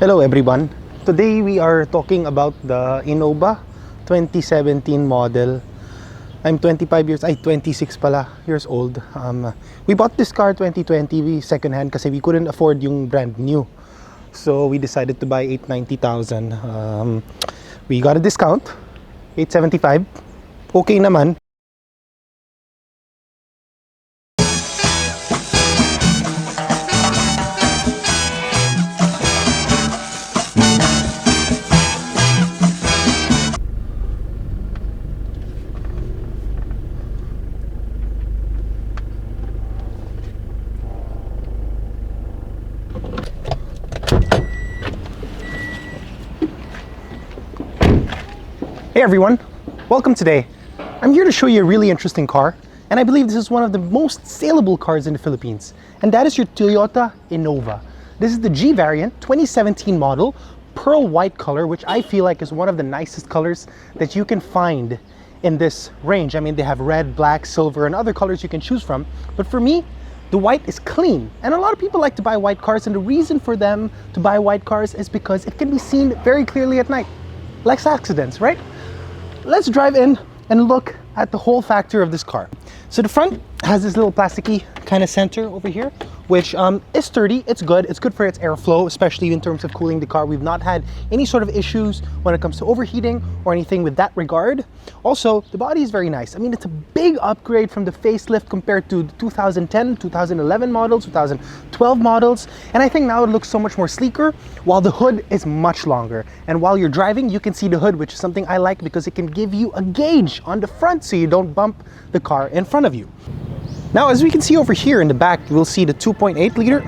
Hello everyone. Today we are talking about the Innova 2017 model. I'm 26 years old. We bought this car 2020 second-hand kasi we couldn't afford yung brand new. So we decided to buy 890,000. We got a discount, 875. Okay naman. Hey everyone, welcome today. I'm here to show you a really interesting car, and I believe this is one of the most saleable cars in the Philippines, and that is your Toyota Innova. This is the G variant 2017 model, pearl white color, which I feel like is one of the nicest colors that you can find in this range. I mean, they have red, black, silver, and other colors you can choose from, but for me, the white is clean, and a lot of people like to buy white cars, and the reason for them to buy white cars is because it can be seen very clearly at night. Less accidents, right? Let's drive in and look at the whole factor of this car. So the front has this little plasticky kind of center over here, which is sturdy. It's good for its airflow, especially in terms of cooling the car. We've not had any sort of issues when it comes to overheating or anything with that regard. Also, the body is very nice. I mean, it's a big upgrade from the facelift compared to the 2010, 2011 models, 2012 models. And I think now it looks so much more sleeker, while the hood is much longer. And while you're driving, you can see the hood, which is something I like because it can give you a gauge on the front so you don't bump the car in front of you. Now, as we can see over here in the back, we'll see the 2.8 liter.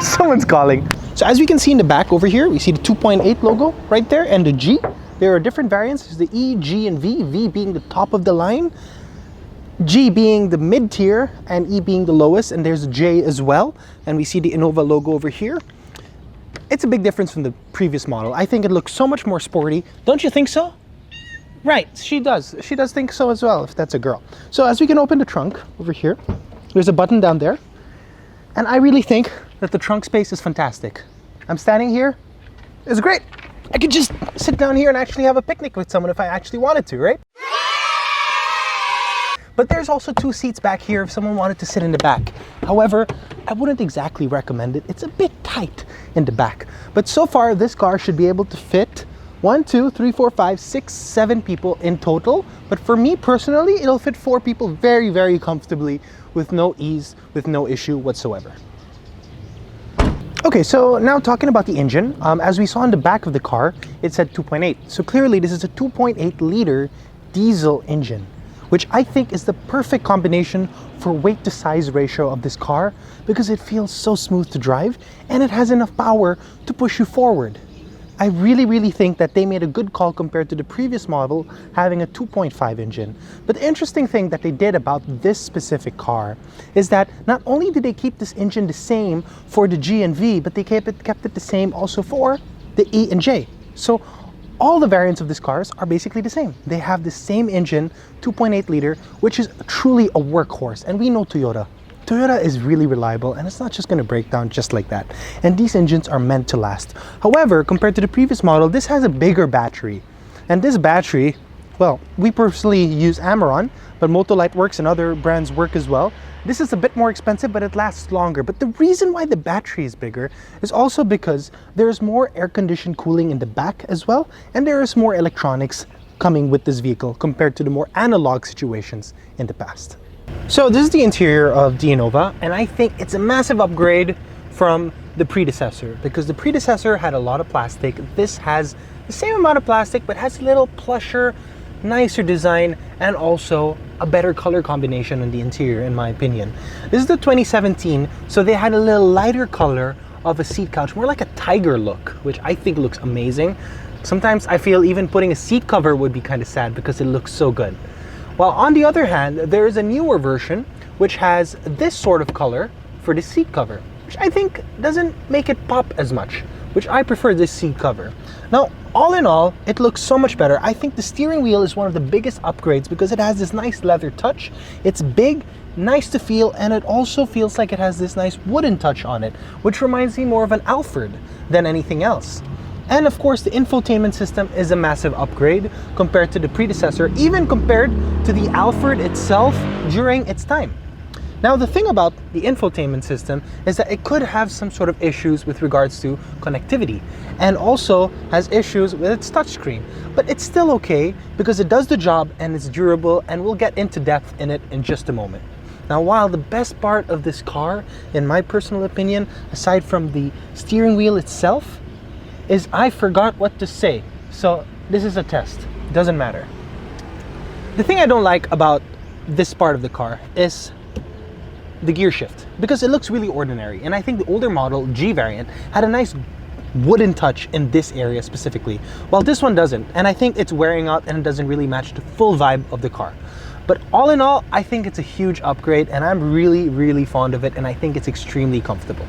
Someone's calling. So as we can see in the back over here, we see the 2.8 logo right there and the G. There are different variants. There's the E, G, and V. V being the top of the line, G being the mid-tier, and E being the lowest, and there's a J as well. And we see the Innova logo over here. It's a big difference from the previous model. I think it looks so much more sporty. Don't you think so? Right, she does. She does think so as well, if that's a girl. So as we can open the trunk over here, there's a button down there. And I really think that the trunk space is fantastic. I'm standing here. It's great. I could just sit down here and actually have a picnic with someone if I actually wanted to, right? But there's also two seats back here if someone wanted to sit in the back. However, I wouldn't exactly recommend it. It's a bit tight in the back. But so far, this car should be able to fit 1, 2, 3, 4, 5, 6, 7 people in total. But for me personally, it'll fit 4 people very, very comfortably with no ease, with no issue whatsoever. Okay, so now talking about the engine, as we saw in the back of the car, it said 2.8. So clearly this is a 2.8 liter diesel engine, which I think is the perfect combination for weight to size ratio of this car because it feels so smooth to drive and it has enough power to push you forward. I really think that they made a good call compared to the previous model having a 2.5 engine. But the interesting thing that they did about this specific car is that not only did they keep this engine the same for the G and V, but they kept it the same also for the E and J. So all the variants of these cars are basically the same. They have the same engine, 2.8 liter, which is truly a workhorse. And we know Toyota is really reliable, and it's not just going to break down just like that. And these engines are meant to last. However, compared to the previous model, this has a bigger battery. And this battery, well, we personally use Amaron, but Motolite works and other brands work as well. This is a bit more expensive, but it lasts longer. But the reason why the battery is bigger is also because there's more air-conditioned cooling in the back as well, and there is more electronics coming with this vehicle compared to the more analog situations in the past. So this is the interior of the Innova, and I think it's a massive upgrade from the predecessor because the predecessor had a lot of plastic. This has the same amount of plastic but has a little plusher, nicer design, and also a better color combination on the interior, in my opinion. This is the 2017, so they had a little lighter color of a seat couch, more like a tiger look, which I think looks amazing. Sometimes I feel even putting a seat cover would be kind of sad because it looks so good. While on the other hand, there is a newer version which has this sort of color for the seat cover, which I think doesn't make it pop as much, which I prefer this seat cover. Now, all in all, it looks so much better. I think the steering wheel is one of the biggest upgrades because it has this nice leather touch. It's big, nice to feel, and it also feels like it has this nice wooden touch on it, which reminds me more of an Alfred than anything else. And of course, the infotainment system is a massive upgrade compared to the predecessor, even compared to the Alfred itself during its time. Now, the thing about the infotainment system is that it could have some sort of issues with regards to connectivity, and also has issues with its touchscreen. But it's still okay because it does the job and it's durable, and we'll get into depth in it in just a moment. Now, while the best part of this car, in my personal opinion, aside from the steering wheel itself, is I forgot what to say. So this is a test, it doesn't matter. The thing I don't like about this part of the car is the gear shift, because it looks really ordinary, and I think the older model G variant had a nice wooden touch in this area specifically, while this one doesn't, and I think it's wearing out and it doesn't really match the full vibe of the car. But all in all, I think it's a huge upgrade, and I'm really fond of it, and I think it's extremely comfortable.